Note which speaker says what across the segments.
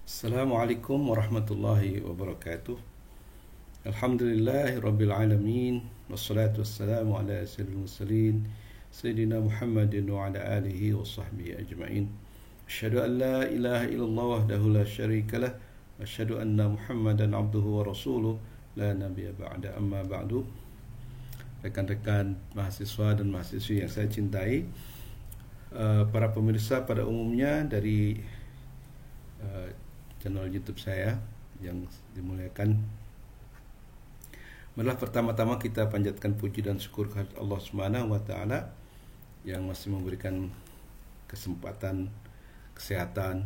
Speaker 1: Assalamualaikum warahmatullahi wabarakatuh. Alhamdulillahi rabbil alamin. Wassalatu wassalamu ala sayyidil mursalin Sayyidina Muhammadin wa ala alihi wa sahbihi ajma'in. Asyhadu an la ilaha illallah wahdahu la syarika lah. Asyhadu anna Muhammadan abduhu wa rasuluh la nabiyya ba'da, amma ba'du. Rekan-rekan mahasiswa dan mahasiswi yang saya cintai, para pemirsa pada umumnya dari channel YouTube saya yang dimuliakan, marilah pertama-tama kita panjatkan puji dan syukur kepada Allah Subhanahu wa taala yang masih memberikan kesempatan kesehatan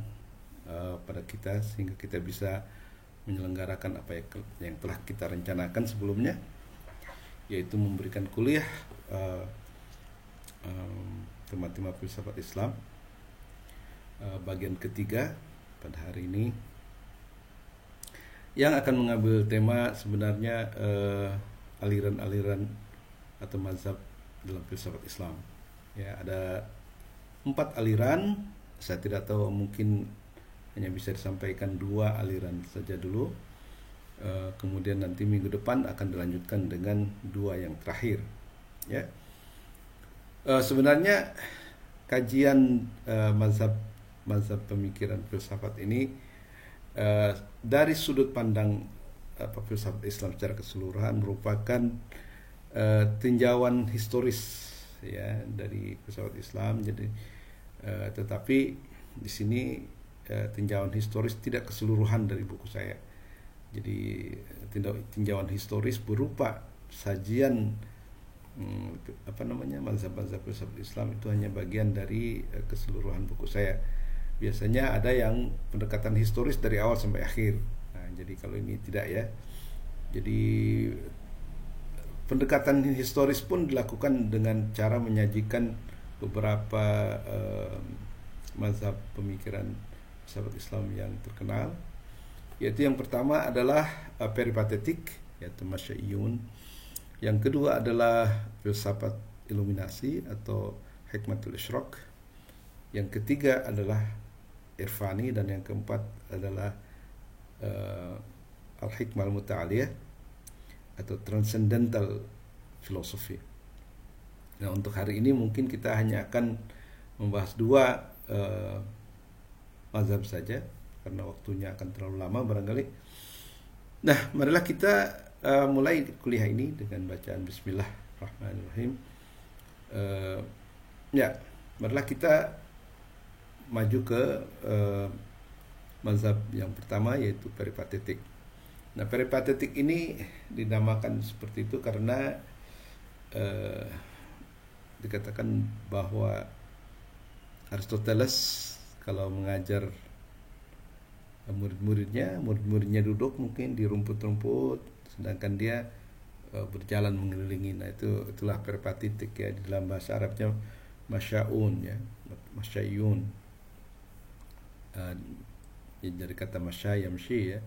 Speaker 1: pada kita sehingga kita bisa menyelenggarakan apa yang telah kita rencanakan sebelumnya, yaitu memberikan kuliah tema-tema filsafat Islam bagian ketiga pada hari ini, yang akan mengambil tema sebenarnya aliran-aliran atau mazhab dalam filsafat Islam. Ya, ada 4 aliran. Saya tidak tahu, mungkin hanya bisa disampaikan 2 aliran saja dulu. Kemudian nanti minggu depan akan dilanjutkan dengan 2 yang terakhir. Ya, sebenarnya kajian mazhab pemikiran filsafat ini dari sudut pandang filsafat Islam secara keseluruhan merupakan tinjauan historis ya dari filsafat Islam. Jadi tetapi di sini tinjauan historis tidak keseluruhan dari buku saya. Jadi tinjauan historis berupa sajian mazhab-mazhab filsafat Islam itu hanya bagian dari keseluruhan buku saya. Biasanya ada yang pendekatan historis dari awal sampai akhir. Nah, jadi kalau ini tidak ya. Jadi pendekatan historis pun dilakukan dengan cara menyajikan beberapa mazhab pemikiran filsafat Islam yang terkenal. Yaitu yang pertama adalah peripatetik, yaitu Masya'iyun. Yang kedua adalah filsafat iluminasi atau hikmatul isyraq. Yang ketiga adalah Irfani, dan yang keempat adalah Al-Hikmah Al-Muta'aliyah atau Transcendental Philosophy. Nah, untuk hari ini mungkin kita hanya akan membahas 2 mazhab saja karena waktunya akan terlalu lama barangkali. Nah, marilah kita mulai kuliah ini dengan bacaan Bismillahirrahmanirrahim. Marilah kita maju ke mazhab yang pertama, yaitu peripatetik. Nah, peripatetik ini dinamakan seperti itu karena dikatakan bahwa Aristoteles kalau mengajar murid-muridnya duduk mungkin di rumput-rumput, sedangkan dia berjalan mengelilingi. Nah, itulah peripatetik ya, di dalam bahasa Arabnya masya'un ya, masya'yun. Dari kata masya yamshi ya,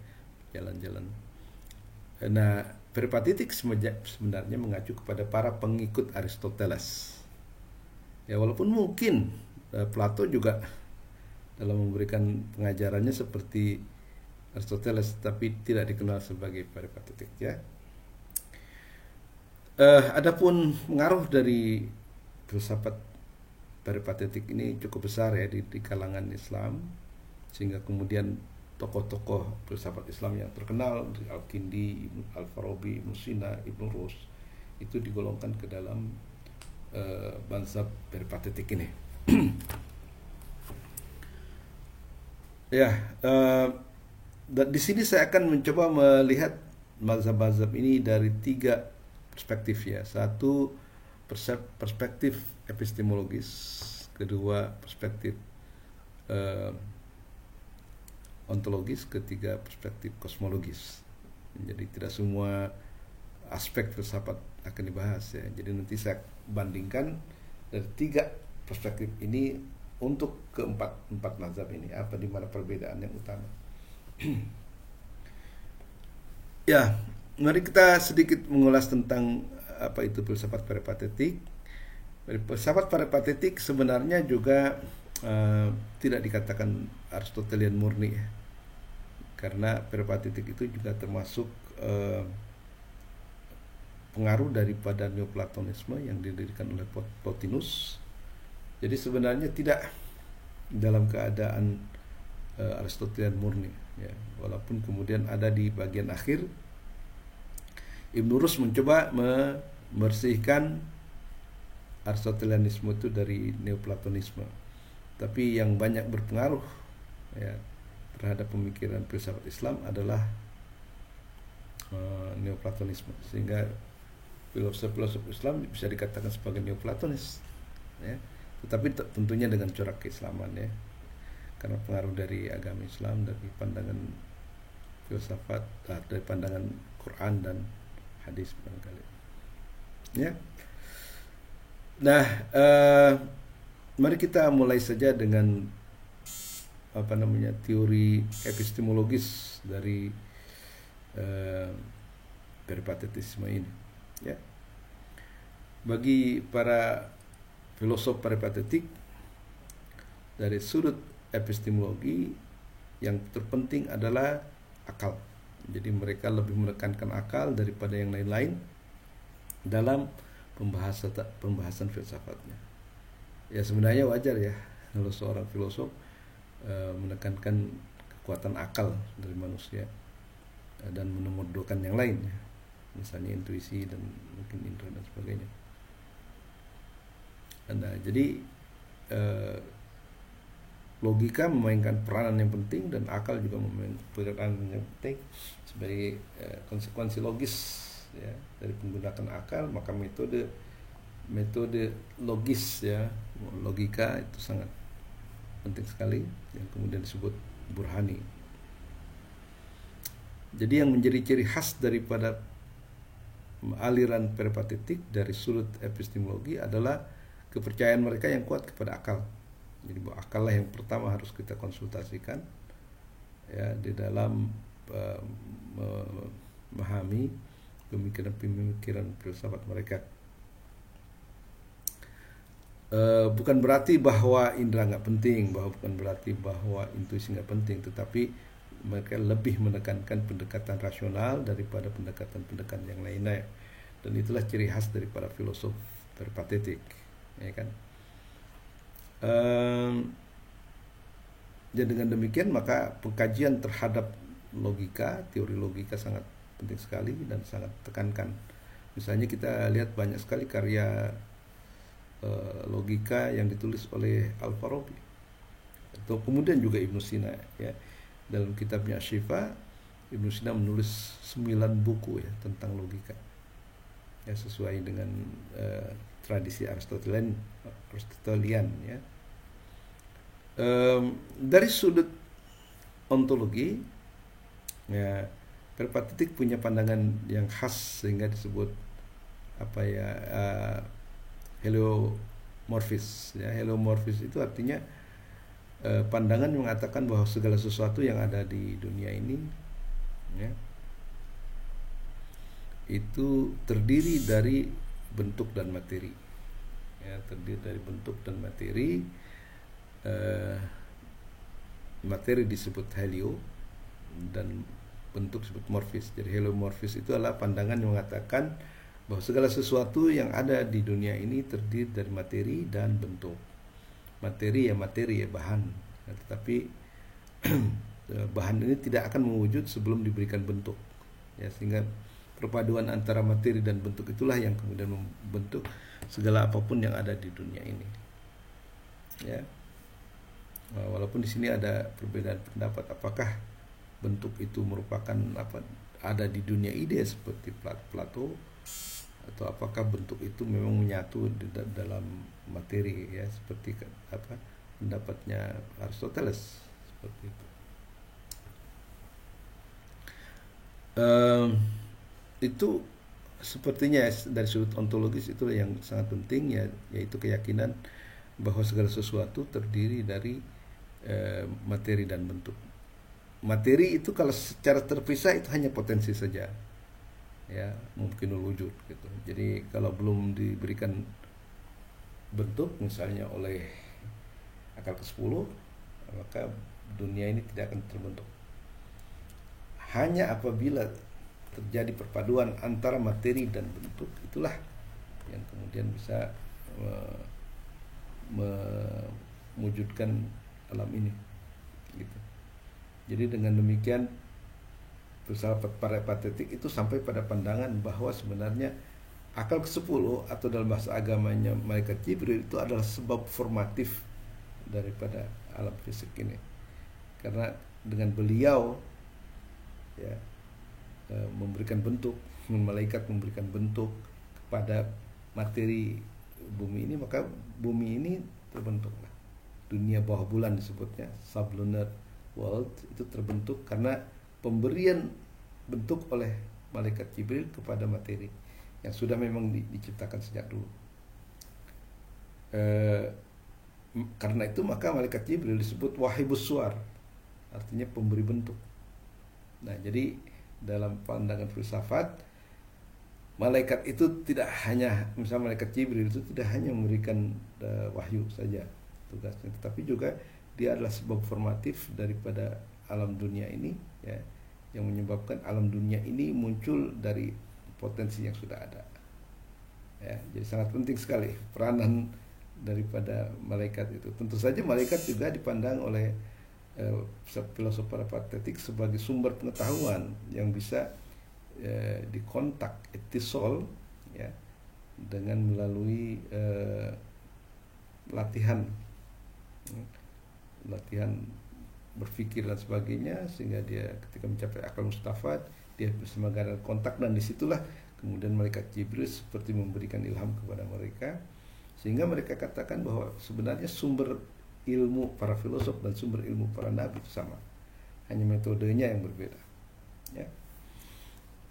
Speaker 1: jalan-jalan. Nah, peripatetik sebenarnya mengacu kepada para pengikut Aristoteles. Ya, walaupun mungkin Plato juga dalam memberikan pengajarannya seperti Aristoteles, tapi tidak dikenal sebagai peripatetik ya. Adapun pengaruh dari filsafat peripatetik ini cukup besar ya di kalangan Islam, sehingga kemudian tokoh-tokoh filsafat Islam yang terkenal, Al-Kindi, Al-Farabi, Ibnu Sina, Ibnu Rus, itu digolongkan ke dalam mazhab peripatetik ini. Di sini saya akan mencoba melihat mazhab-mazhab ini dari 3 perspektif ya. Satu, perspektif epistemologis. Kedua, perspektif ontologis. Ketiga, perspektif kosmologis. Jadi tidak semua aspek filsafat akan dibahas ya. Jadi nanti saya bandingkan dari 3 perspektif ini untuk keempat mazhab ini, di mana perbedaan yang utama. Ya, mari kita sedikit mengulas tentang apa itu filsafat peripatetik. Filsafat peripatetik sebenarnya juga tidak dikatakan Aristotelian murni ya. karena peripatetik itu juga termasuk pengaruh daripada Neoplatonisme yang didirikan oleh Plotinus. Jadi sebenarnya tidak dalam keadaan Aristotelian murni, ya. Walaupun kemudian ada di bagian akhir Ibn Rus mencoba membersihkan Aristotelianisme itu dari Neoplatonisme, tapi yang banyak berpengaruh, ya, terhadap pemikiran filsafat Islam adalah Neoplatonisme, sehingga filosof-filosof Islam bisa dikatakan sebagai Neoplatonis, ya. Tetapi tentunya dengan corak keislaman, ya, karena pengaruh dari agama Islam, dari pandangan filsafat, dari pandangan Quran dan hadis barangkali, ya. Nah, mari kita mulai saja dengan teori epistemologis dari peripatetisme ini, ya. Bagi para filosof peripatetik, dari sudut epistemologi yang terpenting adalah akal. Jadi mereka lebih menekankan akal daripada yang lain-lain dalam pembahasan filsafatnya. Ya sebenarnya wajar, ya, kalau seorang filosof menekankan kekuatan akal dari manusia dan menomorduakan yang lain, ya. Misalnya intuisi dan mungkin indera dan sebagainya. Nah, jadi logika memainkan peranan yang penting dan akal juga memainkan peranan yang penting sebagai konsekuensi logis, ya, dari penggunaan akal. Maka metode logis, ya, logika itu sangat penting sekali, yang kemudian disebut burhani. Jadi yang menjadi ciri khas daripada aliran peripatetik dari sudut epistemologi adalah kepercayaan mereka yang kuat kepada akal. Jadi bahwa akal lah yang pertama harus kita konsultasikan, ya, di dalam memahami pemikiran filsafat mereka. Bukan berarti bahwa indera nggak penting, bukan berarti bahwa intuisi nggak penting, tetapi mereka lebih menekankan pendekatan rasional daripada pendekatan yang lainnya, dan itulah ciri khas daripada filosof peripatetik, ya kan. Dan dengan demikian maka pengkajian terhadap logika, teori logika sangat penting sekali dan sangat tekankan. Misalnya kita lihat banyak sekali karya logika yang ditulis oleh Al-Farabi, atau kemudian juga Ibnu Sina, ya. Dalam kitabnya Asy-Syifa, Ibnu Sina menulis 9 buku, ya, tentang logika, ya, sesuai dengan tradisi Aristotelian, ya. Dari sudut ontologi, ya, peripatetik punya pandangan yang khas sehingga disebut heliomorfis, ya. Heliomorfis itu artinya pandangan yang mengatakan bahwa segala sesuatu yang ada di dunia ini, ya, itu terdiri dari bentuk dan materi, ya, terdiri dari bentuk dan materi. Materi disebut helio dan bentuk disebut morfis. Jadi heliomorfis itu adalah pandangan yang mengatakan bahwa segala sesuatu yang ada di dunia ini terdiri dari materi dan bentuk. Materi ya bahan, ya, tetapi bahan ini tidak akan mewujud sebelum diberikan bentuk, ya, sehingga perpaduan antara materi dan bentuk itulah yang kemudian membentuk segala apapun yang ada di dunia ini, ya. Walaupun di sini ada perbedaan pendapat apakah bentuk itu merupakan ada di dunia ide seperti Plato, atau apakah bentuk itu memang menyatu di dalam materi, ya, seperti pendapatnya Aristoteles, seperti itu. Itu sepertinya dari sudut ontologis itu yang sangat penting, ya, yaitu keyakinan bahwa segala sesuatu terdiri dari materi dan bentuk. Materi itu kalau secara terpisah itu hanya potensi saja, ya, mungkin wujud gitu. Jadi kalau belum diberikan bentuk misalnya oleh akal ke-10, maka dunia ini tidak akan terbentuk. hanya apabila terjadi perpaduan antara materi dan bentuk, itulah yang kemudian bisa mewujudkan alam ini gitu. Jadi dengan demikian filsafat parapatetik itu sampai pada pandangan bahwa sebenarnya akal ke-10 atau dalam bahasa agamanya malaikat Jibril itu adalah sebab formatif daripada alam fisik ini. Karena dengan beliau ya memberikan bentuk, malaikat memberikan bentuk kepada materi bumi ini, maka bumi ini terbentuklah. Dunia bawah bulan disebutnya, sublunar world, itu terbentuk karena pemberian bentuk oleh malaikat Jibril kepada materi yang sudah memang diciptakan sejak dulu. Karena itu maka malaikat Jibril disebut wahibus suar, artinya pemberi bentuk. Nah, jadi dalam pandangan filsafat, malaikat itu tidak hanya, misalnya malaikat Jibril itu tidak hanya memberikan wahyu saja tugasnya, tetapi juga dia adalah sebab formatif daripada alam dunia ini, ya, yang menyebabkan alam dunia ini muncul dari potensi yang sudah ada. Ya, jadi sangat penting sekali peranan daripada malaikat itu. Tentu saja malaikat juga dipandang oleh filosof parapatetik sebagai sumber pengetahuan yang bisa dikontak, etisol, ya, dengan melalui latihan berpikir dan sebagainya, sehingga dia ketika mencapai akal mustafad dia bisa mengadakan kontak, dan disitulah kemudian malaikat Jibril seperti memberikan ilham kepada mereka, sehingga mereka katakan bahwa sebenarnya sumber ilmu para filosof dan sumber ilmu para nabi itu sama, hanya metodenya yang berbeda. Ya.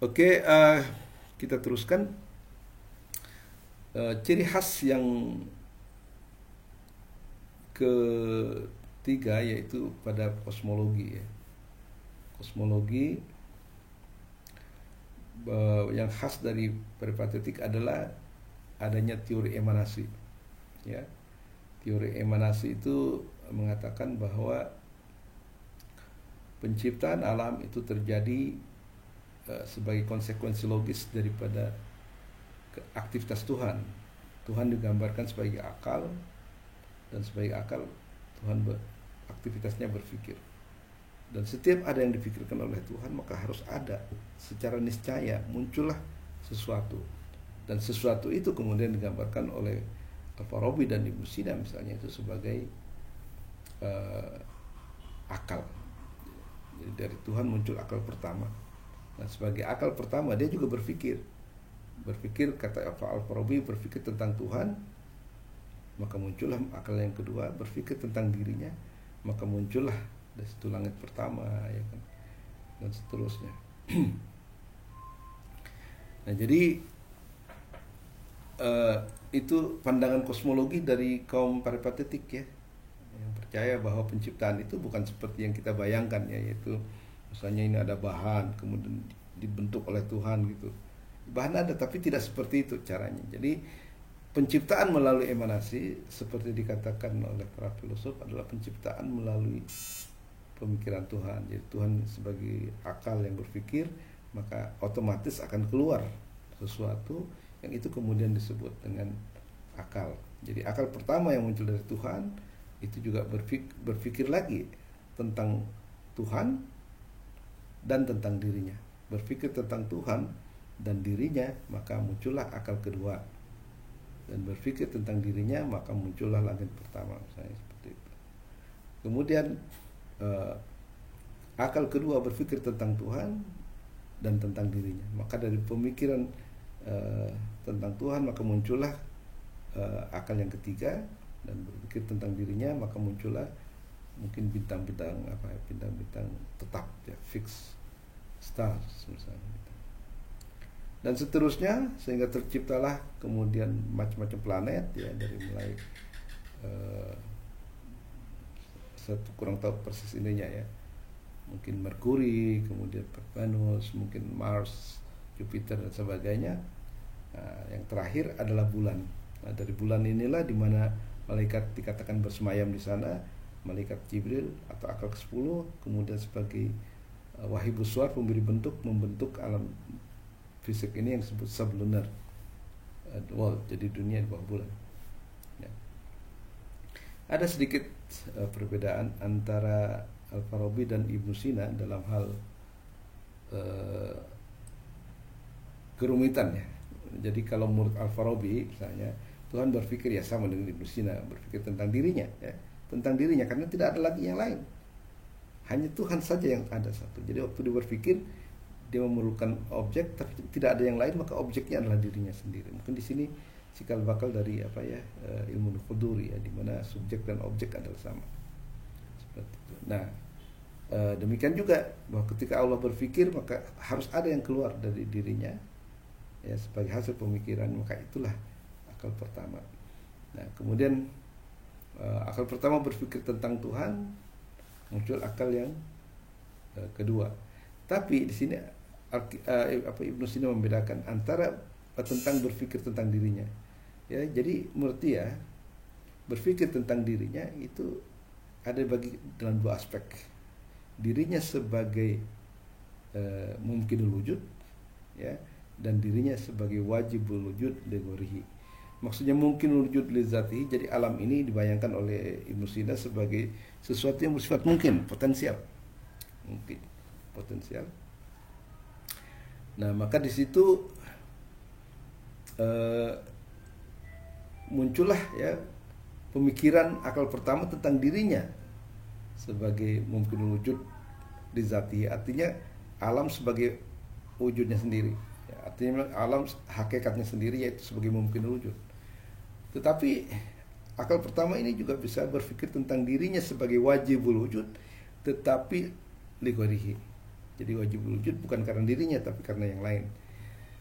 Speaker 1: Oke, kita teruskan. Ciri khas yang ketiga yaitu pada kosmologi, ya. Kosmologi yang khas dari peripatetik adalah adanya teori emanasi, ya. Teori emanasi itu mengatakan bahwa penciptaan alam itu terjadi sebagai konsekuensi logis daripada aktivitas Tuhan. Tuhan digambarkan sebagai akal, dan sebagai akal Tuhan aktivitasnya berpikir. Dan setiap ada yang dipikirkan oleh Tuhan, maka harus ada secara niscaya muncullah sesuatu. Dan sesuatu itu kemudian digambarkan oleh Al-Farabi dan Ibnu Sina misalnya itu sebagai akal. Jadi dari Tuhan muncul akal pertama. Nah, sebagai akal pertama dia juga berpikir, kata Al-Farabi, berpikir tentang Tuhan, maka muncullah akal yang kedua, berpikir tentang dirinya, maka muncullah dari situ langit pertama, ya kan, dan seterusnya. Nah, jadi itu pandangan kosmologi dari kaum peripatetik, ya, yang percaya bahwa penciptaan itu bukan seperti yang kita bayangkan, ya, yaitu misalnya ini ada bahan kemudian dibentuk oleh Tuhan gitu. Bahan ada tapi tidak seperti itu caranya. Jadi penciptaan melalui emanasi seperti dikatakan oleh para filosof adalah penciptaan melalui pemikiran Tuhan. Jadi Tuhan sebagai akal yang berpikir, maka otomatis akan keluar sesuatu yang itu kemudian disebut dengan akal. Jadi akal pertama yang muncul dari Tuhan itu juga berpikir lagi tentang Tuhan dan tentang dirinya. Berpikir tentang Tuhan dan dirinya, maka muncullah akal kedua. Dan berpikir tentang dirinya, maka muncullah langit pertama, misalnya seperti itu. Kemudian akal kedua berpikir tentang Tuhan dan tentang dirinya. Maka dari pemikiran tentang Tuhan, maka muncullah akal yang ketiga, dan berpikir tentang dirinya, maka muncullah mungkin bintang-bintang tetap, ya, fix stars misalnya, dan seterusnya, sehingga terciptalah kemudian macam-macam planet, ya, dari mulai satu kurang tahu persis ininya, ya, mungkin Merkuri, kemudian Venus, mungkin Mars, Jupiter dan sebagainya. Nah, yang terakhir adalah bulan. Nah, dari bulan inilah di mana malaikat dikatakan bersemayam di sana, malaikat Jibril atau akal ke-10, kemudian sebagai Wahibus Suwar, pemberi bentuk, membentuk alam fisik ini yang disebut sublunar world, jadi dunia di bawah bulan. Ya. Ada sedikit perbedaan antara Al-Farabi dan Ibnu Sina dalam hal kerumitan ya. Jadi kalau menurut Al-Farabi misalnya, Tuhan berpikir ya sama dengan Ibnu Sina, berpikir tentang dirinya ya, tentang dirinya karena tidak ada lagi yang lain. Hanya Tuhan saja yang ada satu. Jadi waktu dia berpikir, dia memerlukan objek tapi tidak ada yang lain, maka objeknya adalah dirinya sendiri. Mungkin di sini cikal bakal dari ilmu Khuduri ya, di mana subjek dan objek adalah sama. Seperti itu. Nah, demikian juga bahwa ketika Allah berpikir maka harus ada yang keluar dari dirinya ya sebagai hasil pemikiran, maka itulah akal pertama. Nah, kemudian akal pertama berpikir tentang Tuhan, muncul akal yang kedua. Tapi di sini Ibnu Sina membedakan antara tentang berpikir tentang dirinya. Ya, jadi menurut dia berpikir tentang dirinya itu ada bagi dalam dua aspek. Dirinya sebagai mumkinul wujud ya, dan dirinya sebagai wajibul wujud li ghairihi. Maksudnya mungkin wujud li zatihi, jadi alam ini dibayangkan oleh Ibnu Sina sebagai sesuatu yang bersifat mungkin, potensial. Mungkin, potensial. Nah, maka di situ muncullah ya pemikiran akal pertama tentang dirinya sebagai mungkin wujud di zati, artinya alam sebagai wujudnya sendiri ya, artinya alam hakikatnya sendiri yaitu sebagai mungkin wujud. Tetapi akal pertama ini juga bisa berpikir tentang dirinya sebagai wajibul wujud, tetapi li ghairihi. Jadi wajibul wujud bukan karena dirinya tapi karena yang lain.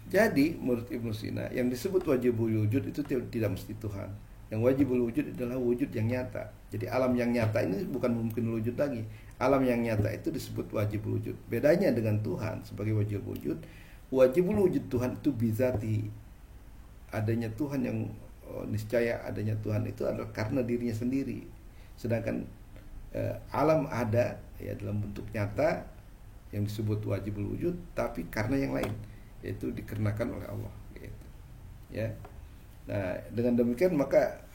Speaker 1: Jadi menurut Ibnu Sina yang disebut wajibul wujud itu tidak mesti Tuhan. Yang wajibul wujud adalah wujud yang nyata. Jadi alam yang nyata ini bukan mungkin wujud lagi. Alam yang nyata itu disebut wajibul wujud. Bedanya dengan Tuhan sebagai wajibul wujud, wajibul wujud Tuhan itu bizati. Adanya Tuhan yang niscaya adanya Tuhan itu adalah karena dirinya sendiri. Sedangkan alam ada ya dalam bentuk nyata yang disebut wajibul wujud tapi karena yang lain, yaitu dikarenakan oleh Allah gitu. Ya. Nah, dengan demikian maka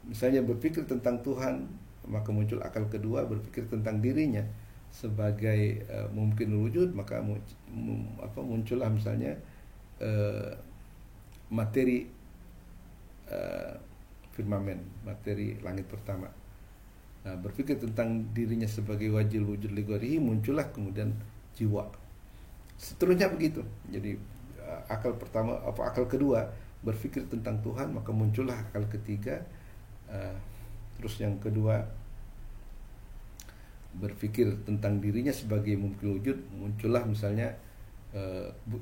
Speaker 1: misalnya berpikir tentang Tuhan, maka muncul akal kedua berpikir tentang dirinya sebagai mungkin wujud, maka muncullah misalnya materi firmamen, materi langit pertama. Nah, berpikir tentang dirinya sebagai wajibul wujud li ghairihi, muncullah kemudian jiwa. Seterusnya begitu. Jadi akal pertama akal kedua berpikir tentang Tuhan, maka muncullah akal ketiga. Terus yang kedua berpikir tentang dirinya sebagai mungkin wujud, muncullah misalnya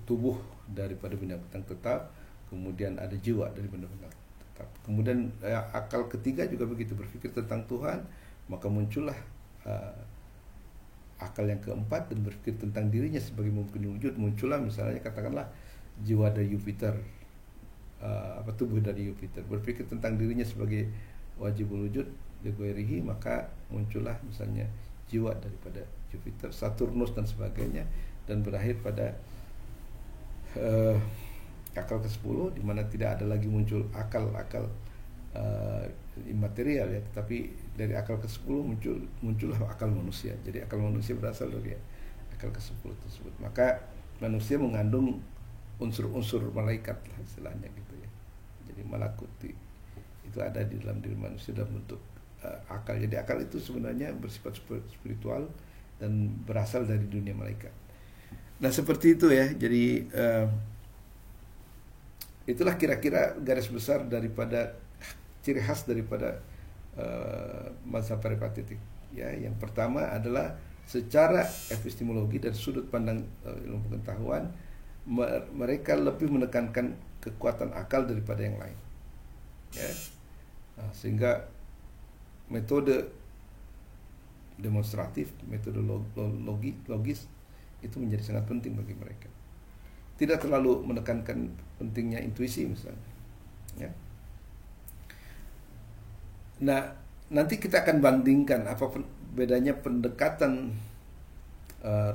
Speaker 1: tubuh daripada benda-benda tetap, kemudian ada jiwa dari benda-benda tetap. Kemudian akal ketiga juga begitu, berpikir tentang Tuhan, maka muncullah akal yang keempat dan berpikir tentang dirinya sebagai mungkin wujud, muncullah misalnya katakanlah jiwa dari Jupiter, tubuh dari Jupiter, berpikir tentang dirinya sebagai wajibul wujud li ghairihi, maka muncullah misalnya jiwa daripada Jupiter, Saturnus dan sebagainya, dan berakhir pada akal ke-10 di mana tidak ada lagi muncul akal-akal imaterial ya, tetapi dari akal ke-10 muncullah akal manusia. Jadi akal manusia berasal dari akal ke-10 tersebut. Maka manusia mengandung unsur-unsur malaikat lah istilahnya gitu ya. Jadi malakuti itu ada di dalam diri manusia dalam bentuk akal. Jadi akal itu sebenarnya bersifat spiritual dan berasal dari dunia malaikat. Nah, seperti itu ya. Jadi itulah kira-kira garis besar daripada ciri khas daripada mazhab paripathitik ya. Yang pertama adalah secara epistemologi dari sudut pandang ilmu pengetahuan, mereka lebih menekankan kekuatan akal daripada yang lain ya. Sehingga metode demonstratif, metode logis itu menjadi sangat penting bagi mereka. Tidak terlalu menekankan pentingnya intuisi misalnya ya. Nah, nanti kita akan bandingkan apa bedanya pendekatan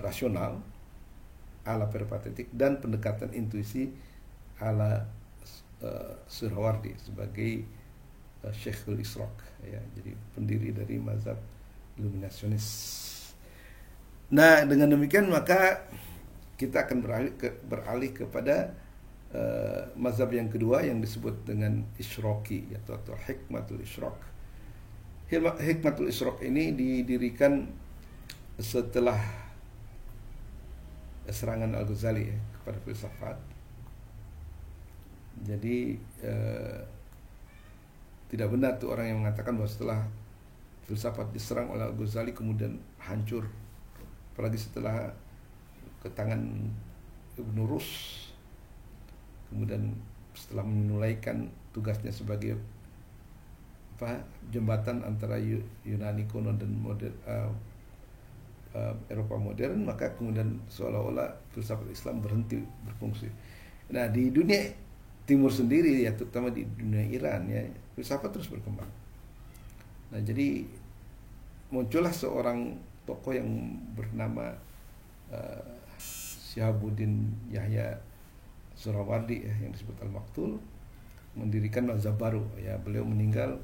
Speaker 1: rasional ala peripatetik dan pendekatan intuisi ala Suhrawardi sebagai Syekhul Ishraq, ya, jadi pendiri dari mazhab iluminasionis. Nah, dengan demikian maka kita akan beralih kepada mazhab yang kedua yang disebut dengan Ishraqi, atau Hikmatul Ishraq. Hikmatul Ishraq ini didirikan setelah serangan Al-Ghazali kepada filsafat. Jadi tidak benar tuh orang yang mengatakan bahwa setelah filsafat diserang oleh Al-Ghazali kemudian hancur, apalagi setelah ke tangan Ibn Rus, kemudian setelah menunaikan tugasnya sebagai jembatan antara Yunani kuno dan Eropa modern, maka kemudian seolah-olah filsafat Islam berhenti berfungsi. Nah, di dunia Timur sendiri, ya terutama di dunia Iran, ya filsafat terus berkembang. Nah, jadi muncullah seorang tokoh yang bernama Syihabuddin Yahya Suhrawardi, ya, yang disebut Al-Maktul, mendirikan mazhab baru. Ya, beliau meninggal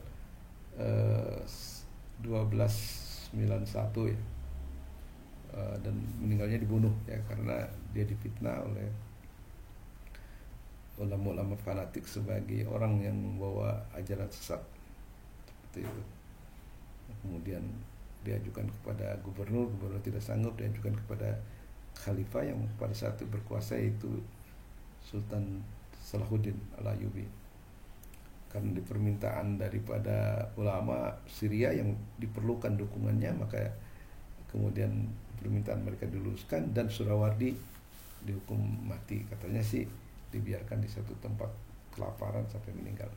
Speaker 1: 1291, ya, dan meninggalnya dibunuh, ya, karena dia difitnah oleh ulama-ulama fanatik sebagai orang yang membawa ajaran sesat seperti itu. Kemudian diajukan kepada gubernur tidak sanggup, diajukan kepada khalifah yang pada saat itu berkuasa, yaitu Sultan Salahuddin Al-Ayyubi. Karena di permintaan daripada ulama Syria yang diperlukan dukungannya, maka kemudian permintaan mereka diluluskan dan Suhrawardi dihukum mati. Katanya sih dibiarkan di satu tempat kelaparan sampai meninggal.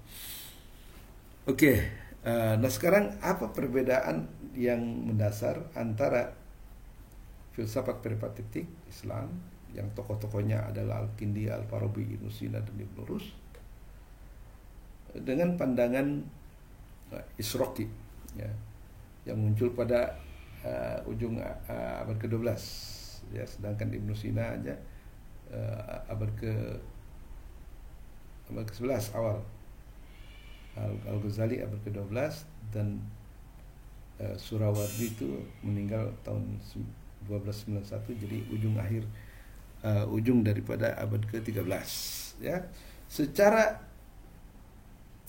Speaker 1: Oke, nah sekarang apa perbedaan yang mendasar antara filsafat peripatetik Islam yang tokoh-tokohnya adalah Al-Kindi, Al-Farabi, Ibnu Sina, dan Ibn Rus dengan pandangan Ishraqi, ya, yang muncul pada ujung abad ke-12, ya, sedangkan Ibnu Sina aja abad ke-11 awal, Al-Ghazali abad ke-12, dan Suhrawardi itu meninggal tahun 1291, jadi ujung daripada abad ke-13, ya. Secara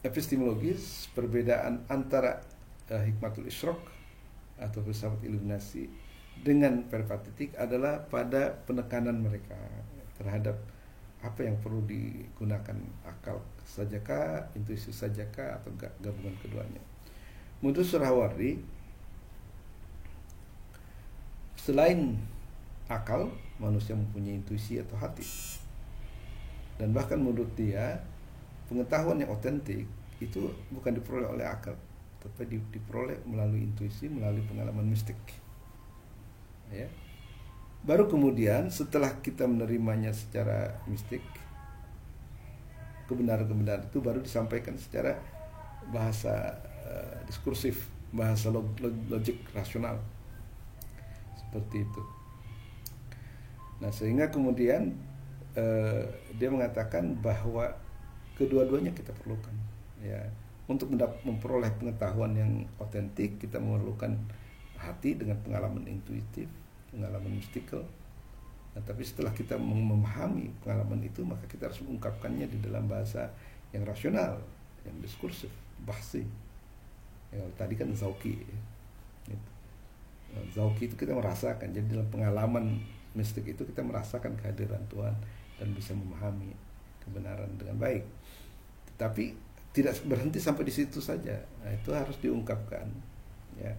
Speaker 1: epistemologis, perbedaan antara Hikmatul Ishraq atau filsafat iluminasi dengan peripatetik adalah pada penekanan mereka terhadap apa yang perlu digunakan, akal sajakah, intuisi sajakah, atau gabungan keduanya. Menurut Suhrawardi, selain akal, manusia mempunyai intuisi atau hati. Dan bahkan menurut dia, pengetahuan yang otentik itu bukan diperoleh oleh akal, tapi diperoleh melalui intuisi, melalui pengalaman mistik. Ya. Baru kemudian setelah kita menerimanya secara mistik, kebenaran-kebenaran itu baru disampaikan secara bahasa diskursif, bahasa logik rasional, seperti itu. Nah, sehingga kemudian dia mengatakan bahwa kedua-duanya kita perlukan, ya. Untuk memperoleh pengetahuan yang otentik, kita memerlukan hati dengan pengalaman intuitif, pengalaman mistikal. Nah, tapi setelah kita memahami pengalaman itu, maka kita harus mengungkapkannya di dalam bahasa yang rasional, yang diskursif, bahsi. Ya, tadi kan zauki, ya. Zauki itu kita merasakan, jadi dalam pengalaman mistik itu kita merasakan kehadiran Tuhan dan bisa memahami kebenaran dengan baik. Tetapi tidak berhenti sampai di situ saja. Nah, itu harus diungkapkan, ya,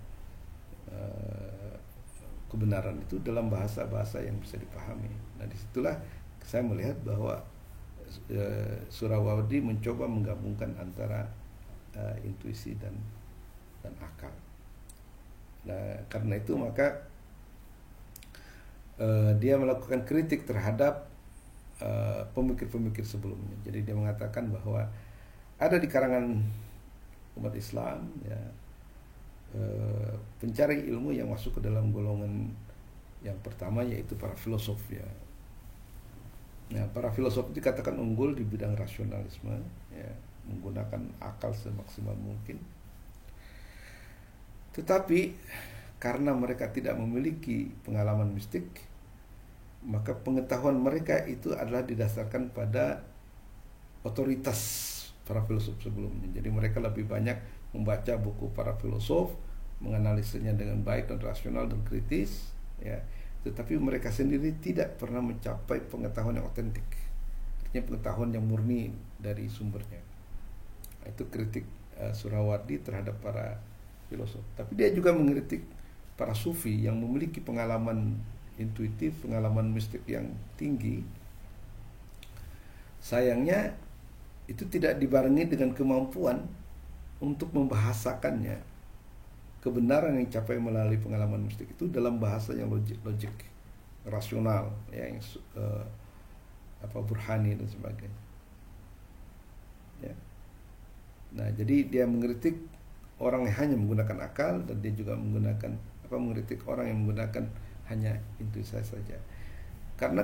Speaker 1: kebenaran itu dalam bahasa-bahasa yang bisa dipahami. Nah, disitulah saya melihat bahwa Suhrawardi mencoba menggabungkan antara intuisi dan akal. Nah, karena itu maka dia melakukan kritik terhadap pemikir-pemikir sebelumnya. Jadi dia mengatakan bahwa ada di karangan umat Islam, ya, pencari ilmu yang masuk ke dalam golongan yang pertama yaitu para filosof ya. Nah, para filosof dikatakan unggul di bidang rasionalisme, ya, menggunakan akal semaksimal mungkin. Tetapi karena mereka tidak memiliki pengalaman mistik, maka pengetahuan mereka itu adalah didasarkan pada otoritas para filosof sebelumnya. Jadi mereka lebih banyak membaca buku para filosof, menganalisanya dengan baik dan rasional dan kritis, ya. Tetapi mereka sendiri tidak pernah mencapai pengetahuan yang otentik, artinya pengetahuan yang murni dari sumbernya. Itu kritik Surawardi terhadap para filosof. Tapi dia juga mengkritik para sufi yang memiliki pengalaman intuitif, pengalaman mistik yang tinggi. Sayangnya itu tidak dibarengi dengan kemampuan untuk membahasakannya, kebenaran yang dicapai melalui pengalaman mistik itu dalam bahasa yang logik, rasional, ya, yang burhani dan sebagainya. Ya. Nah, jadi dia mengkritik orang yang hanya menggunakan akal, dan dia juga mengkritik orang yang menggunakan hanya intuisi saja. Karena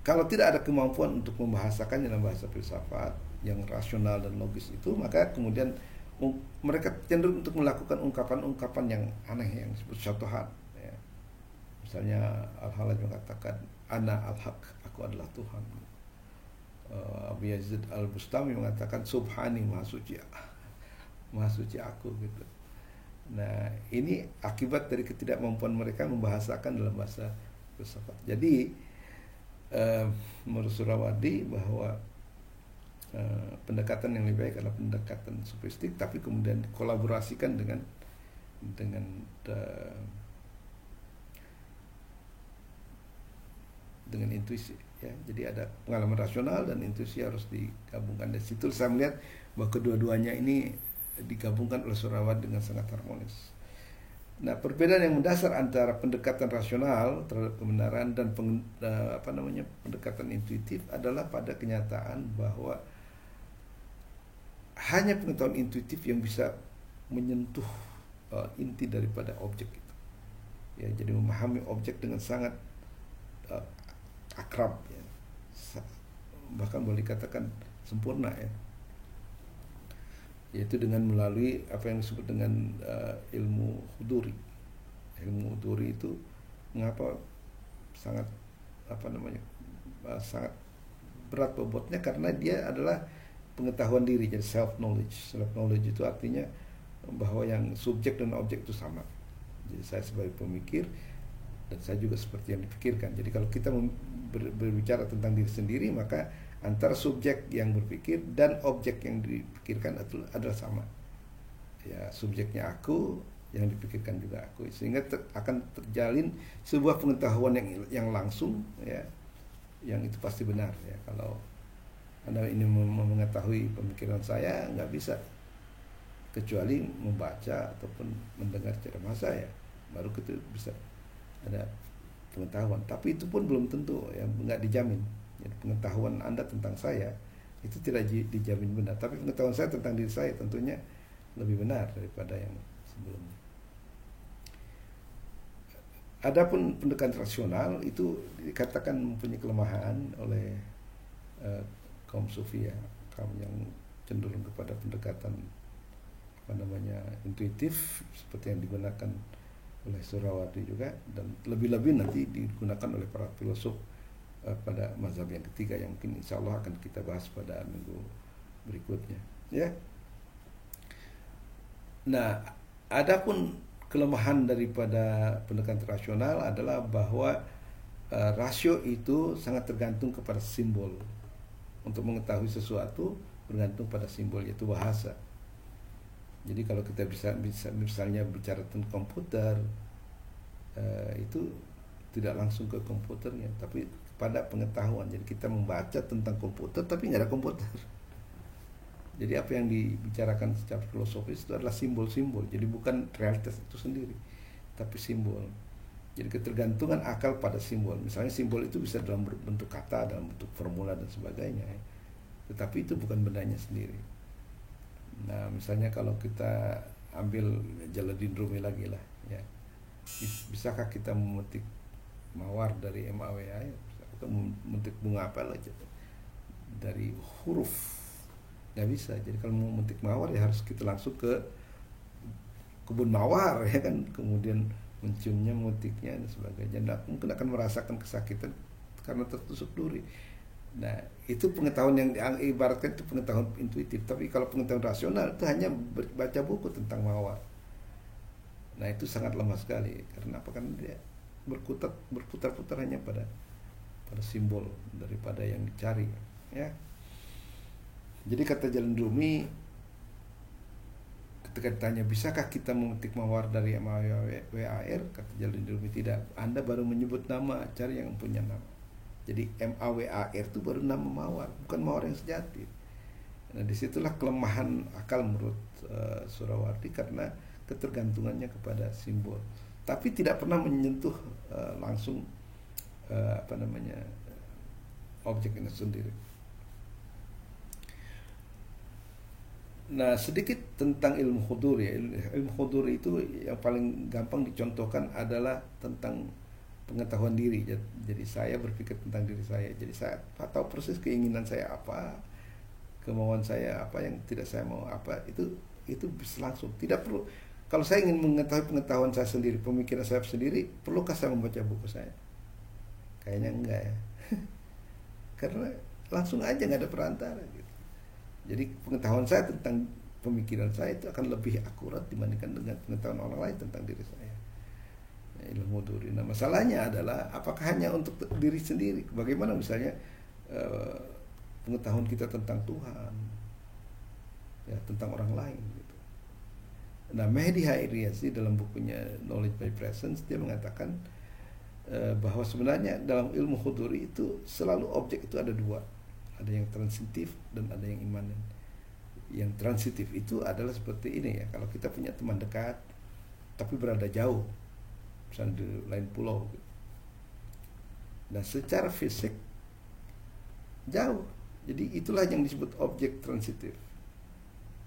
Speaker 1: kalau tidak ada kemampuan untuk membahasakannya dalam bahasa filsafat yang rasional dan logis itu, maka kemudian mereka cenderung untuk melakukan ungkapan-ungkapan yang aneh yang disebut syatohat, ya. Misalnya Al-Halaj mengatakan ana al-haq, aku adalah Tuhan. Abu Yazid Al-Bustami mengatakan subhani, maha suci aku, gitu. Nah, ini akibat dari ketidakmampuan mereka membahasakan dalam bahasa filsafat. Jadi menurut Surawardi bahwa pendekatan yang lebih baik adalah pendekatan sofistik, tapi kemudian dikolaborasikan dengan intuisi, ya. Jadi ada pengalaman rasional dan intuisi harus digabungkan. Dari situ saya melihat bahwa kedua-duanya ini digabungkan oleh Surawardi dengan sangat harmonis. Nah, perbedaan yang mendasar antara pendekatan rasional terhadap kebenaran dan pendekatan intuitif adalah pada kenyataan bahwa hanya pengetahuan intuitif yang bisa menyentuh inti daripada objek itu. Ya, jadi memahami objek dengan sangat akrab, ya. Bahkan boleh dikatakan sempurna, ya. Yaitu dengan melalui apa yang disebut dengan ilmu huduri. Ilmu huduri itu mengapa sangat sangat berat bobotnya, karena dia adalah pengetahuan diri, jadi self knowledge. Self knowledge itu artinya bahwa yang subjek dan objek itu sama. Jadi saya sebagai pemikir dan saya juga seperti yang dipikirkan. Jadi kalau kita berbicara tentang diri sendiri, maka antara subjek yang berpikir dan objek yang dipikirkan adalah sama. Ya, subjeknya aku, yang dipikirkan juga aku, sehingga akan terjalin sebuah pengetahuan yang langsung, ya, yang itu pasti benar, ya. Kalau Anda ini mengetahui pemikiran saya, nggak bisa kecuali membaca ataupun mendengar ceramah saya, baru kita bisa ada pengetahuan. Tapi itu pun belum tentu, ya, nggak dijamin. Jadi pengetahuan Anda tentang saya itu tidak dijamin benar, tapi pengetahuan saya tentang diri saya tentunya lebih benar daripada yang sebelumnya. Adapun pendekatan rasional itu dikatakan mempunyai kelemahan oleh kaum sufi, ya, kaum yang cenderung kepada pendekatan intuitif seperti yang digunakan oleh Surawardi juga, dan lebih-lebih nanti digunakan oleh para filosof pada mazhab yang ketiga yang mungkin insya Allah akan kita bahas pada minggu berikutnya, ya. Nah, adapun kelemahan daripada pendekatan rasional adalah bahwa rasio itu sangat tergantung kepada simbol. Untuk mengetahui sesuatu bergantung pada simbol, yaitu bahasa. Jadi kalau kita bisa misalnya bicara tentang komputer, itu tidak langsung ke komputernya, tapi pada pengetahuan. Jadi kita membaca tentang komputer tapi nggak ada komputer. Jadi apa yang dibicarakan secara filosofis itu adalah simbol-simbol. Jadi bukan realitas itu sendiri, tapi simbol. Jadi ketergantungan akal pada simbol. Misalnya simbol itu bisa dalam bentuk kata, dalam bentuk formula dan sebagainya, ya. Tetapi itu bukan bendanya sendiri. Nah, misalnya kalau kita ambil Jalaluddin Rumi lagi lah, ya. Bisakah kita memetik mawar dari MAWA, atau memetik bunga apel aja dari huruf, nggak bisa. Jadi kalau mau memetik mawar ya harus kita langsung ke kebun mawar ya kan, kemudian menciumnya, memetiknya dan sebagainya. Nah, mungkin akan merasakan kesakitan karena tertusuk duri. Nah, itu pengetahuan yang ibaratkan itu pengetahuan intuitif. Tapi kalau pengetahuan rasional itu hanya baca buku tentang mawar. Nah, itu sangat lemah sekali. Karena apa? Kan dia berputar-putar hanya pada simbol daripada yang dicari, ya. Jadi kata Jalil Rumi ketika ditanya bisakah kita memetik mawar dari MAWAR, kata Jalil Rumi tidak. Anda baru menyebut nama, cari yang punya nama. Jadi MAWAR itu baru nama mawar, bukan mawar yang sejati. Nah, disitulah kelemahan akal menurut Surawardi karena ketergantungannya kepada simbol, tapi tidak pernah menyentuh langsung objek ini sendiri. Nah, sedikit tentang ilmu huduri. Ilmu huduri itu yang paling gampang dicontohkan adalah tentang pengetahuan diri. Jadi saya berpikir tentang diri saya. Jadi saya tahu persis keinginan saya apa, kemauan saya apa, yang tidak saya mau apa. Itu bisa langsung. Tidak perlu. Kalau saya ingin mengetahui pengetahuan saya sendiri, pemikiran saya sendiri, perlukah saya membaca buku saya? Kayaknya enggak ya. Karena langsung aja, nggak ada perantara gitu. Jadi pengetahuan saya tentang pemikiran saya itu akan lebih akurat dibandingkan dengan pengetahuan orang lain tentang diri saya. Ilmu huduri. Nah, masalahnya adalah apakah hanya untuk diri sendiri? Bagaimana misalnya pengetahuan kita tentang Tuhan, ya, tentang orang lain gitu. Nah, Mehdi Hairiyasi dalam bukunya Knowledge by Presence dia mengatakan bahwa sebenarnya dalam ilmu huduri itu selalu objek itu ada dua. Ada yang transitif dan ada yang imanen. Yang transitif itu adalah seperti ini ya, kalau kita punya teman dekat tapi berada jauh, misalnya di lain pulau gitu. Nah, secara fisik jauh. Jadi itulah yang disebut objek transitif.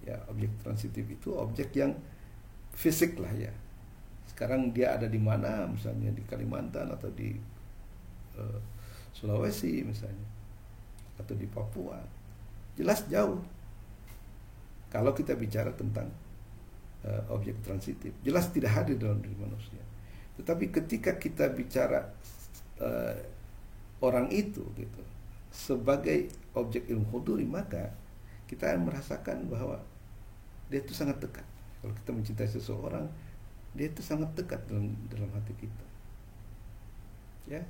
Speaker 1: Ya, objek transitif itu objek yang fisik lah ya. Sekarang dia ada di mana, misalnya di Kalimantan atau di Sulawesi misalnya, atau di Papua, jelas jauh. Kalau kita bicara tentang objek transitif, jelas tidak hadir dalam diri manusia. Tetapi ketika kita bicara orang itu gitu sebagai objek ilmu huduri, maka kita merasakan bahwa dia itu sangat dekat. Kalau kita mencintai seseorang, dia itu sangat dekat dalam hati kita. Ya.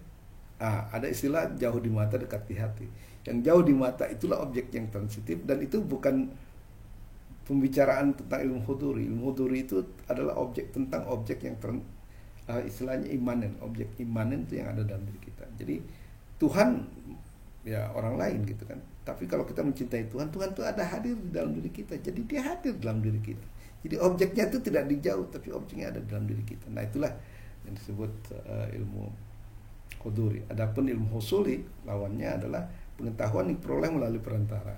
Speaker 1: Ada istilah jauh di mata, dekat di hati. Yang jauh di mata itulah objek yang transitif, dan itu bukan pembicaraan tentang ilmu huduri. Ilmu huduri itu adalah objek tentang objek yang istilahnya imanen. Objek imanen itu yang ada dalam diri kita. Jadi Tuhan ya orang lain gitu kan. Tapi kalau kita mencintai Tuhan, Tuhan itu ada hadir di dalam diri kita. Jadi dia hadir dalam diri kita. Jadi objeknya itu tidak dijauh, tapi objeknya ada dalam diri kita. Nah, itulah yang disebut ilmu huduri. Adapun ilmu husuli, lawannya adalah pengetahuan yang diperoleh melalui perantara,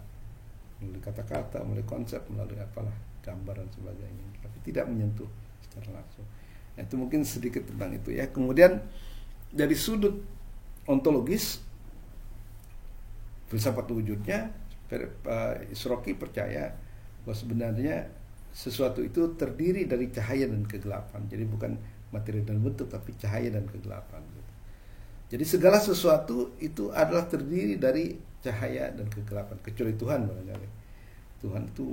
Speaker 1: melalui kata-kata, melalui konsep, melalui apalah gambar dan sebagainya, tapi tidak menyentuh secara langsung. Nah, itu mungkin sedikit tentang itu ya. Kemudian dari sudut ontologis, filsafat wujudnya, Isroki percaya bahwa sebenarnya sesuatu itu terdiri dari cahaya dan kegelapan. Jadi bukan materi dan bentuk, tapi cahaya dan kegelapan. Jadi segala sesuatu itu adalah terdiri dari cahaya dan kegelapan, kecuali Tuhan barangkali. Tuhan itu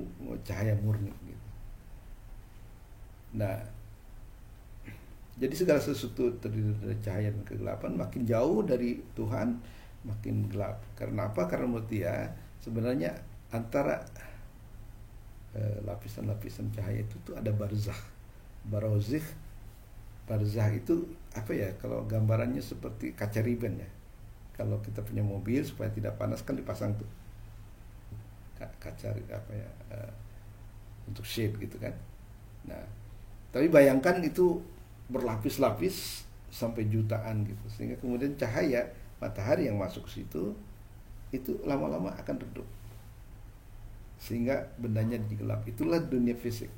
Speaker 1: cahaya murni gitu. Nah, jadi segala sesuatu terdiri dari cahaya dan kegelapan. Makin jauh dari Tuhan, makin gelap. Karena apa? Karena menurut dia sebenarnya antara lapisan-lapisan cahaya itu tuh ada barzakh. Barzakh itu apa ya? Kalau gambarannya seperti kaca riben ya. Kalau kita punya mobil supaya tidak panas kan dipasang tuh kaca apa ya, untuk shade gitu kan. Nah, tapi bayangkan itu berlapis-lapis sampai jutaan gitu, sehingga kemudian cahaya matahari yang masuk ke situ itu lama-lama akan redup sehingga bendanya digelap. Itulah dunia fisik.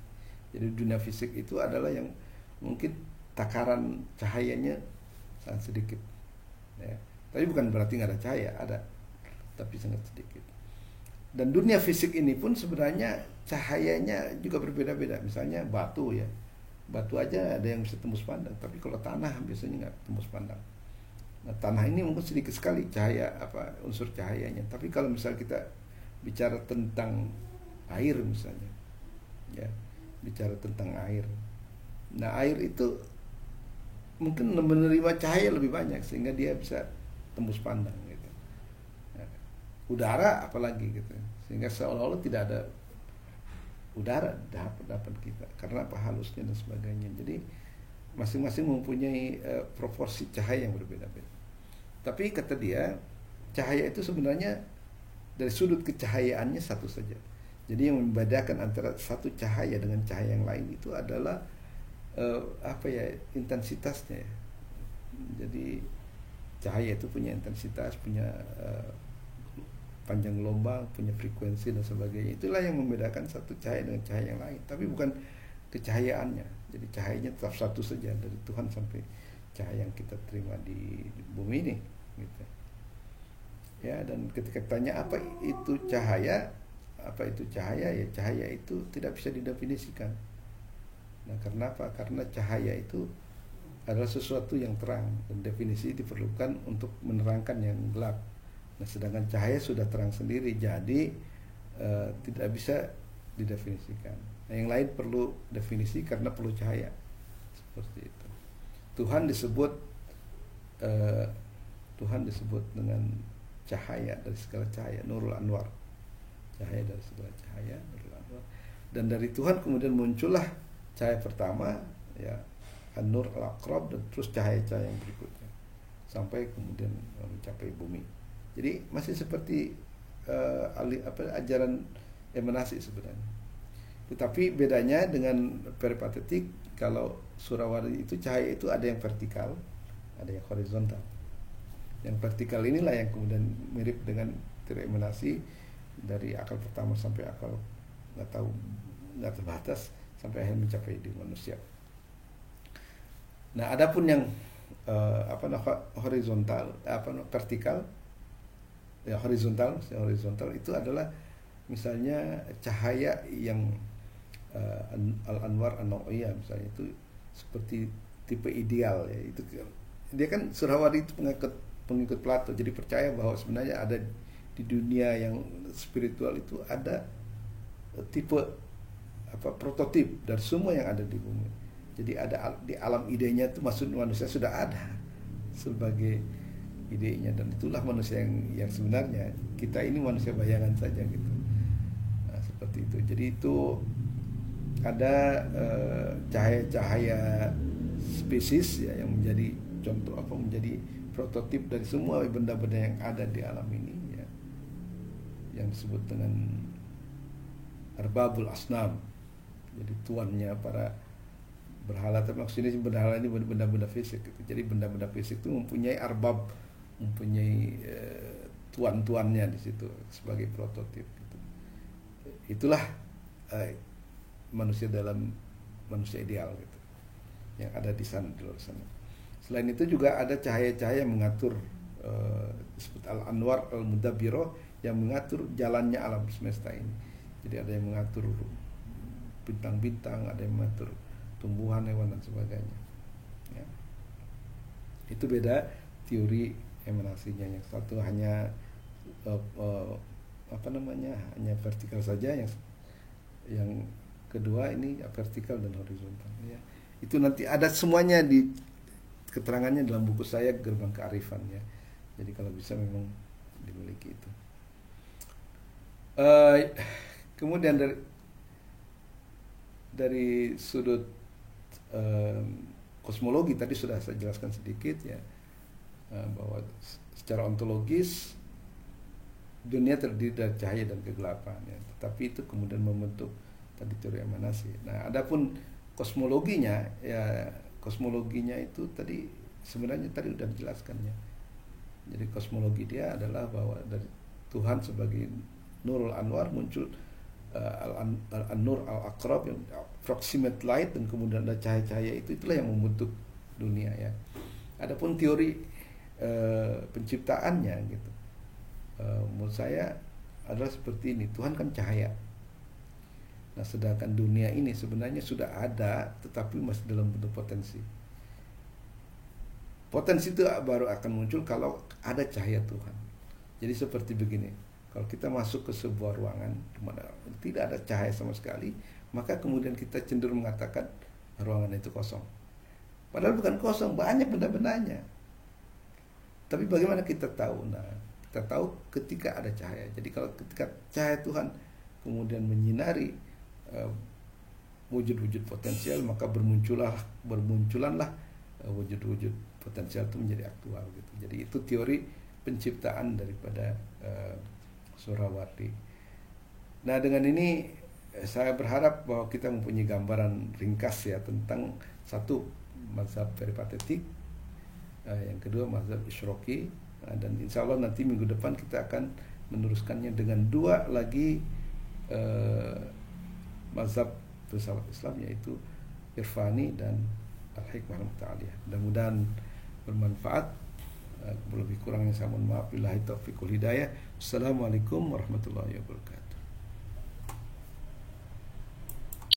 Speaker 1: Jadi dunia fisik itu adalah yang mungkin takaran cahayanya sangat sedikit ya. Tapi bukan berarti nggak ada cahaya, ada, tapi sangat sedikit. Dan dunia fisik ini pun sebenarnya cahayanya juga berbeda-beda. Misalnya batu ya, batu aja ada yang bisa tembus pandang, tapi kalau tanah biasanya nggak tembus pandang. Nah, tanah ini mungkin sedikit sekali cahaya unsur cahayanya. Tapi kalau misal kita bicara tentang air misalnya, ya, bicara tentang air. Nah, air itu mungkin menerima cahaya lebih banyak sehingga dia bisa tembus pandang gitu. Nah, udara apalagi gitu, sehingga seolah-olah tidak ada udara dapat kita karena apa, halusnya dan sebagainya. Jadi masing-masing mempunyai proporsi cahaya yang berbeda-beda. Tapi kata dia, cahaya itu sebenarnya dari sudut kecahayaannya satu saja. Jadi yang membedakan antara satu cahaya dengan cahaya yang lain itu adalah intensitasnya. Jadi cahaya itu punya intensitas, punya panjang gelombang, punya frekuensi dan sebagainya. Itulah yang membedakan satu cahaya dengan cahaya yang lain, tapi bukan kecahayaannya. Jadi cahayanya tetap satu saja dari Tuhan sampai cahaya yang kita terima di bumi ini gitu. Ya, dan ketika tanya apa itu cahaya, ya cahaya itu tidak bisa didefinisikan. Nah, karena apa? Karena cahaya itu adalah sesuatu yang terang, dan definisi diperlukan untuk menerangkan yang gelap. Nah, sedangkan cahaya sudah terang sendiri, jadi tidak bisa didefinisikan. Nah, yang lain perlu definisi karena perlu cahaya. Seperti itu. Tuhan disebut dengan cahaya dari segala cahaya, Nurul Anwar. Cahaya dari segala cahaya, Nurul Anwar. Dan dari Tuhan kemudian muncullah cahaya pertama, ya, An-Nur Al-Aqrab, dan terus cahaya-cahaya yang berikutnya sampai kemudian mencapai bumi. Jadi masih seperti ajaran emanasi sebenarnya. Tetapi bedanya dengan peripatetik, kalau Surawardi itu cahaya itu ada yang vertikal, ada yang horizontal. Yang vertikal inilah yang kemudian mirip dengan teori emanasi, dari akal pertama sampai akal nggak terbatas sampai akhirnya mencapai di manusia. Nah, adapun yang horizontal, vertikal, ya horizontal itu adalah misalnya cahaya yang Al-Anwar An-Naw'iyah misalnya, itu seperti tipe ideal ya. Itu dia kan Surawardi itu pengikut Plato, jadi percaya bahwa sebenarnya ada di dunia yang spiritual itu ada tipe prototip dari semua yang ada di bumi. Jadi ada di alam idenya itu, maksud manusia sudah ada sebagai idenya, dan itulah manusia yang sebenarnya. Kita ini manusia bayangan saja gitu. Nah, seperti itu. Jadi itu ada cahaya-cahaya spesies ya, yang menjadi contoh menjadi prototip dari semua benda-benda yang ada di alam ini ya, yang disebut dengan Arbabul Asnam. Jadi tuannya para berhala, tapi maksudnya berhala ini benda-benda fisik gitu. Jadi benda-benda fisik itu mempunyai arbab, mempunyai tuan-tuannya di situ sebagai prototip gitu. Itulah manusia dalam manusia ideal gitu, yang ada di sana, di luar sana. Selain itu juga ada cahaya-cahaya yang mengatur, disebut Al-Anwar Al-Mudabbiro, yang mengatur jalannya alam semesta ini. Jadi ada yang mengatur bintang-bintang, ada yang mengatur tumbuhan, hewan dan sebagainya. Ya. Itu beda teori emanasinya. Yang satu hanya hanya vertikal saja, yang kedua ini vertikal dan horizontal. Ya. Itu nanti ada semuanya di keterangannya dalam buku saya Gerbang Kearifan ya. Jadi kalau bisa memang dimiliki itu. Kemudian dari sudut kosmologi tadi sudah saya jelaskan sedikit ya, bahwa secara ontologis dunia terdiri dari cahaya dan kegelapan ya. Tetapi itu kemudian membentuk tadi teori emanasi. Nah, adapun kosmologinya itu tadi sebenarnya tadi sudah dijelaskannya. Jadi kosmologi dia adalah bahwa dari Tuhan sebagai Nurul Anwar muncul Al-Nur Al-Aqrab, yang proximate light, dan kemudian ada cahaya-cahaya itulah yang membentuk dunia ya. Adapun teori penciptaannya gitu. Menurut saya adalah seperti ini. Tuhan kan cahaya. Nah, sedangkan dunia ini sebenarnya sudah ada, tetapi masih dalam bentuk potensi. Potensi itu baru akan muncul kalau ada cahaya Tuhan. Jadi seperti begini, kalau kita masuk ke sebuah ruangan di mana tidak ada cahaya sama sekali, maka kemudian kita cenderung mengatakan ruangan itu kosong. Padahal bukan kosong, banyak benda-bendanya. Tapi bagaimana kita tahu? Nah, kita tahu ketika ada cahaya. Jadi kalau ketika cahaya Tuhan kemudian menyinari wujud-wujud potensial, maka bermunculanlah wujud-wujud potensial itu menjadi aktual gitu. Jadi itu teori penciptaan daripada Surawardi. Nah, dengan ini saya berharap bahwa kita mempunyai gambaran ringkas ya tentang satu mazhab peripatetik, yang kedua mazhab Isyraqi, dan insya Allah nanti minggu depan kita akan meneruskannya dengan dua lagi mazhab filsafat Islam, yaitu Irfani dan Al-Hikmah Al-Muta'aliyah. Mudah-mudahan bermanfaat. Lebih kurangnya saya mohon maaf. Billahi taufiq wal hidayah. Assalamualaikum warahmatullahi wabarakatuh.